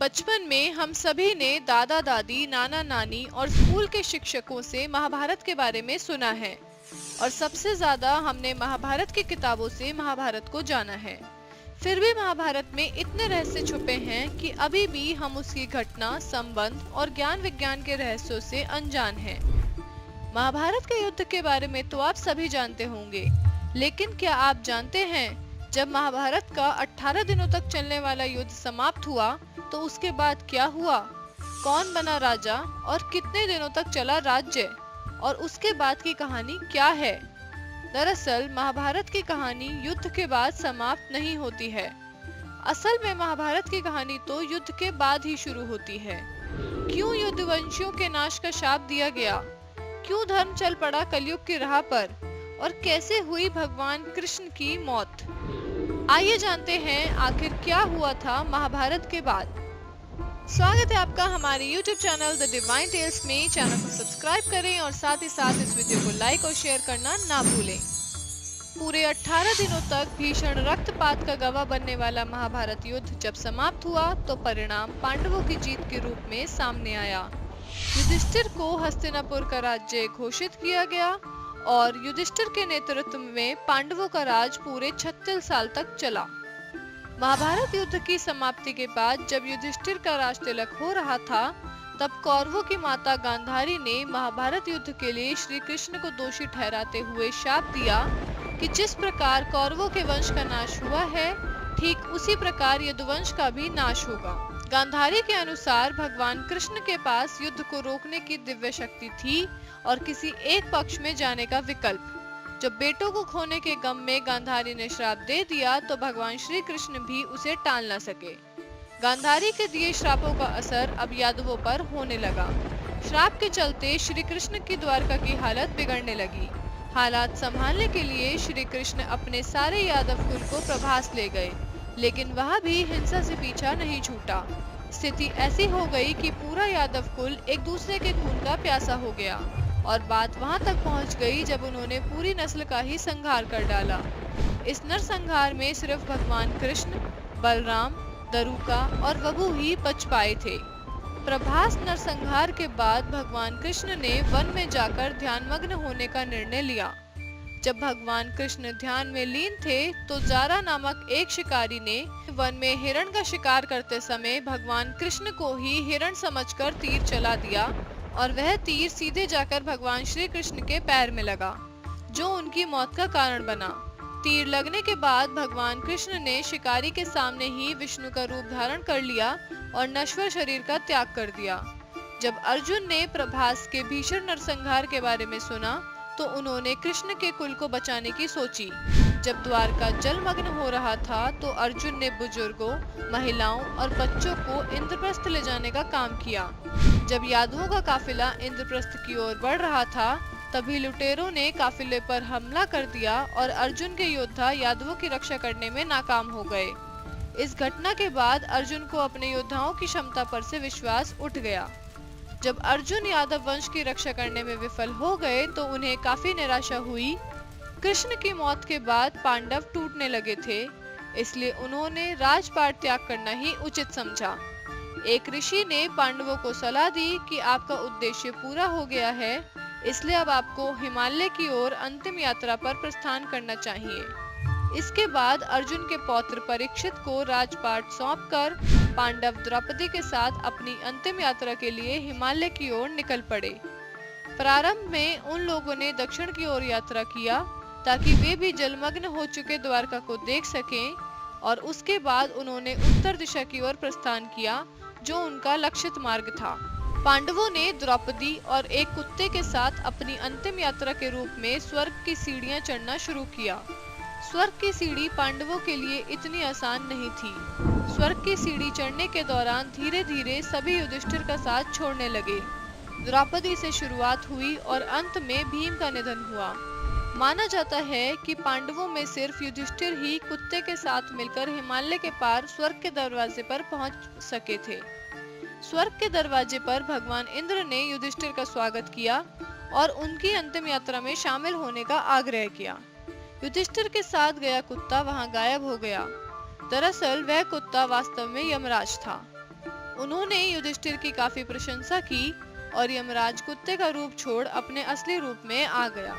बचपन में हम सभी ने दादा दादी, नाना नानी और स्कूल के शिक्षकों से महाभारत के बारे में सुना है और सबसे ज्यादा हमने महाभारत की किताबों से महाभारत को जाना है। फिर भी महाभारत में इतने रहस्य छुपे हैं कि अभी भी हम उसकी घटना, संबंध और ज्ञान विज्ञान के रहस्यों से अनजान हैं। महाभारत के युद्ध के बारे में तो आप सभी जानते होंगे, लेकिन क्या आप जानते हैं जब महाभारत का 18 दिनों तक चलने वाला युद्ध समाप्त हुआ तो उसके बाद क्या हुआ? कौन बना राजा और कितने दिनों तक चला राज्य और उसके बाद की कहानी क्या है? दरअसल महाभारत की कहानी युद्ध के बाद समाप्त नहीं होती है। असल में महाभारत की कहानी तो युद्ध के बाद ही शुरू होती है। क्यों युद्धवंशियों के नाश का शाप दिया गया? क्यों धर्म चल पड़ा कलयुग की राह पर? और कैसे हुई भगवान कृष्ण की मौत? आइए जानते हैं आखिर क्या हुआ था महाभारत के बाद। स्वागत है आपका हमारे YouTube channel the divine tales में। चैनल को सब्सक्राइब करें और साथ ही साथ इस वीडियो को लाइक और शेयर करना ना भूलें। पूरे 18 दिनों तक भीषण रक्तपात का गवाह बनने वाला महाभारत युद्ध जब समाप्त हुआ तो परिणाम पांडवों की जीत के रूप में सामने आया। युधिष्ठिर को हस्तिनापुर का राज्य घोषित किया गया और युधिष्ठिर के नेतृत्व में पांडवों का राज पूरे 36 साल तक चला। महाभारत युद्ध की समाप्ति के बाद जब युधिष्ठिर का राज तिलक हो रहा था, तब कौरवों की माता गांधारी ने महाभारत युद्ध के लिए श्री कृष्ण को दोषी ठहराते हुए शाप दिया कि जिस प्रकार कौरवों के वंश का नाश हुआ है, ठीक उसी प्रकार यदुवंश का भी नाश होगा। गांधारी के अनुसार भगवान कृष्ण के पास युद्ध को रोकने की दिव्य शक्ति थी और किसी एक पक्ष में जाने का विकल्प। जब बेटों को खोने के गम में गांधारी ने श्राप दे दिया तो भगवान श्री कृष्ण भी उसे टाल न सके। गांधारी के दिए श्रापों का असर अब यादवों पर होने लगा। श्राप के चलते श्री कृष्ण की द्वारका की हालत बिगड़ने लगी। हालात संभालने के लिए श्री कृष्ण अपने सारे यादव कुल को प्रभास ले गए, लेकिन वह भी हिंसा से पीछा नहीं छूटा। स्थिति ऐसी हो गई कि पूरा यादव कुल एक दूसरे के खून का प्यासा हो गया और बात वहां तक पहुंच गई जब उन्होंने पूरी नस्ल का ही संहार कर डाला। इस नरसंहार में सिर्फ भगवान कृष्ण, बलराम, दरुका और वभु ही बच पाए थे। प्रभास नरसंहार के बाद भगवान कृष्ण ने वन में जाकर ध्यानमग्न होने का निर्णय लिया। जब भगवान कृष्ण ध्यान में लीन थे तो जारा नामक एक शिकारी ने वन में हिरण का शिकार करते समय भगवान कृष्ण को ही हिरण समझकर तीर चला दिया और वह तीर सीधे जाकर भगवान श्री कृष्ण के पैर में लगा, जो उनकी मौत का कारण बना। तीर लगने के बाद भगवान कृष्ण ने शिकारी के सामने ही विष्णु का रूप धारण कर लिया और नश्वर शरीर का त्याग कर दिया। जब अर्जुन ने प्रभास के भीषण नरसंहार के बारे में सुना तो उन्होंने कृष्ण के कुल को बचाने की सोची। जब द्वारका जलमग्न हो रहा था तो अर्जुन ने बुजुर्गों, महिलाओं और बच्चों को इंद्रप्रस्थ ले जाने का काम किया। जब यादवों का काफिला इंद्रप्रस्थ की ओर बढ़ रहा था, तभी लुटेरों ने काफिले पर हमला कर दिया और अर्जुन के योद्धा यादवों की रक्षा करने में नाकाम हो गए। इस घटना के बाद अर्जुन को अपने योद्धाओं की क्षमता पर से विश्वास उठ गया। जब अर्जुन यादव वंश की रक्षा करने में विफल हो गए तो उन्हें काफी निराशा हुई। कृष्ण की मौत के बाद पांडव टूटने लगे थे, इसलिए उन्होंने राजपाट त्याग करना ही उचित समझा। एक ऋषि ने पांडवों को सलाह दी कि आपका उद्देश्य पूरा हो गया है, इसलिए अब आपको हिमालय की ओर अंतिम यात्रा पर प्रस्थान करना चाहिए। इसके बाद अर्जुन के पौत्र परीक्षित को राजपाट सौंपकर पांडव द्रौपदी के साथ अपनी अंतिम यात्रा के लिए हिमालय की ओर निकल पड़े। प्रारंभ में उन लोगों ने दक्षिण की ओर यात्रा किया ताकि वे भी जलमग्न हो चुके द्वारका को देख सकें, और उसके बाद उन्होंने उत्तर दिशा की ओर प्रस्थान किया, जो उनका लक्षित मार्ग था। पांडवों ने द्रौपदी और एक कुत्ते के साथ अपनी अंतिम यात्रा के रूप में स्वर्ग की सीढ़ियां चढ़ना शुरू किया। स्वर्ग की सीढ़ी पांडवों के लिए इतनी आसान नहीं थी। स्वर्ग की सीढ़ी चढ़ने के दौरान धीरे धीरे सभी युधिष्ठिर का साथ छोड़ने लगे। द्रौपदी से शुरुआत हुई और अंत में भीम का निधन हुआ। माना जाता है कि पांडवों में सिर्फ युधिष्ठिर ही कुत्ते के साथ मिलकर हिमालय के पार स्वर्ग के दरवाजे पर पहुंच सके थे। स्वर्ग के दरवाजे पर भगवान इंद्र ने युधिष्ठिर का स्वागत किया और उनकी अंतिम यात्रा में शामिल होने का आग्रह किया। युधिष्ठिर के साथ गया कुत्ता वहां गायब हो गया। दरअसल वह कुत्ता वास्तव में यमराज था। उन्होंने युधिष्ठिर की काफी प्रशंसा की और यमराज कुत्ते का रूप छोड़ अपने असली रूप में आ गया।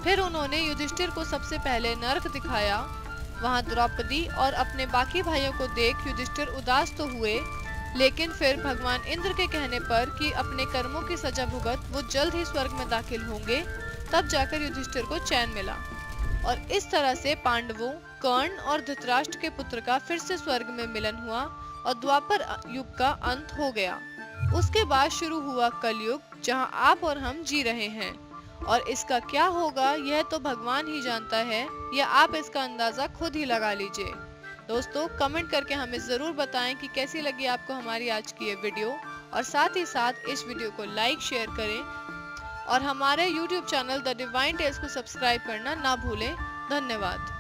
फिर उन्होंने युधिष्ठिर को सबसे पहले नरक दिखाया। वहां द्रौपदी और अपने बाकी भाइयों को देख युधिष्ठिर उदास तो हुए, लेकिन फिर भगवान इंद्र के कहने पर कि अपने कर्मों की सजा भुगत वो जल्द ही स्वर्ग में दाखिल होंगे, तब जाकर युधिष्ठिर को चैन मिला। और इस तरह से पांडवों, कर्ण और धृतराष्ट्र के पुत्र का फिर से स्वर्ग में मिलन हुआ और द्वापर युग का अंत हो गया। उसके बाद शुरू हुआ कलयुग, जहां आप और हम जी रहे हैं। और इसका क्या होगा यह तो भगवान ही जानता है, या आप इसका अंदाजा खुद ही लगा लीजिए। दोस्तों, कमेंट करके हमें जरूर बताएं कि कैसी लगी आपको हमारी आज की ये वीडियो, और साथ ही साथ इस वीडियो को लाइक शेयर करें और हमारे YouTube channel the divine tales को सब्सक्राइब करना ना भूलें। धन्यवाद।